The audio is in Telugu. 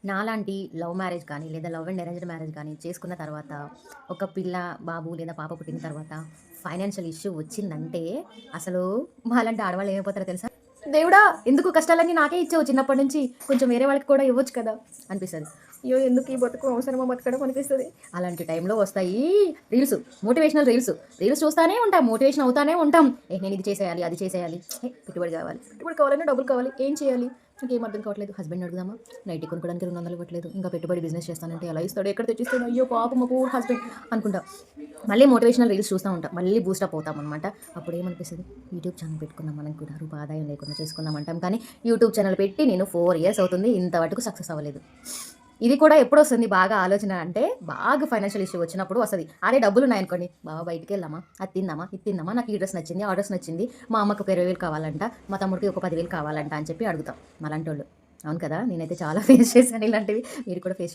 నాలాంటి లవ్ మ్యారేజ్ కానీ, లేదా లవ్ అండ్ అరేంజ్డ్ మ్యారేజ్ కానీ చేసుకున్న తర్వాత, ఒక పిల్ల, బాబు లేదా పాప పుట్టిన తర్వాత ఫైనాన్షియల్ ఇష్యూ వచ్చిందంటే, అసలు మాలాంటి ఆడవాళ్ళు ఏమైపోతారో తెలుసా? దేవుడా! ఎందుకు కష్టాలన్నీ నాకే ఇచ్చావు చిన్నప్పటి నుంచి. కొంచెం వేరే వాళ్ళకి కూడా ఇవ్వచ్చు కదా! అనిపిస్తది. అయ్యో! ఎందుకు ఈ బతుకు అవసరమా బతకడం అనిపిస్తది. అలాంటి టైంలో వస్తాయి రీల్స్. Motivational reels. రీల్స్ చూస్తానే ఉంటాం. మోటివేషన్ అవుతానే ఉంటాం. నేను ఇది చేసేయాలి, అది చేసేయాలి. పెట్టుబడి కావాలి. పెట్టుబడి కావాలన్నా డబ్బులు కావాలి. ఏం చేయాలి? నాకేం అర్థం కావట్లేదు. హస్బెండ్‌ని అడుగుదామా? నైటీ కొనుక్కోవడానికి 200 ఇవ్వట్లేదు. ఇంకా పెట్టుబడి బిజినెస్ చేస్తానంటే ఎలా ఇస్తాడు? ఎక్కడ తెచ్చిస్తాడు? అయ్యో పాపం మా పూర్ హస్బెండ్ అనుకుంటా. మళ్ళీ మోటివేషనల్ రీల్స్ చూస్తా ఉంటాం. మళ్ళీ బూస్టప్ అవుతామనమాట. అప్పుడేమనిపిస్తది? యూట్యూబ్ ఛానల్ పెట్టుకుందాం మనం కూడా. రూపాయి ఆదాయం లేకుండా చేసుకుందాం అంటాం. కానీ యూట్యూబ్ ఛానల్ పెట్టి నేను 4 ఇయర్స్ అవుతుంది. ఇంతవరకు సక్సెస్ అవ్వలేదు. ఇది కూడా ఎప్పుడొస్తుంది బాగా ఆలోచన అంటే, బాగా ఫైనాన్షియల్ ఇష్యూ వచ్చినప్పుడు వస్తది. అరే డబ్బులున్నాయనుకోండి, బావ బయటికెళ్దామా? అది తిందామా? ఇది తిందామా? నాకు ఈ డ్రెస్ నచ్చింది, ఆ డ్రెస్ నచ్చింది. మా అమ్మకి ఒక 20,000 కావాలంట, మా తమ్ముడికి ఒక 10,000 కావాలంట అని చెప్పి అడుగుతాం. మాలాంటోళ్ళు. అవును కదా! నేనైతే చాలా ఫేస్ చేశాను ఇలాంటివి. మీరు కూడా ఫేస్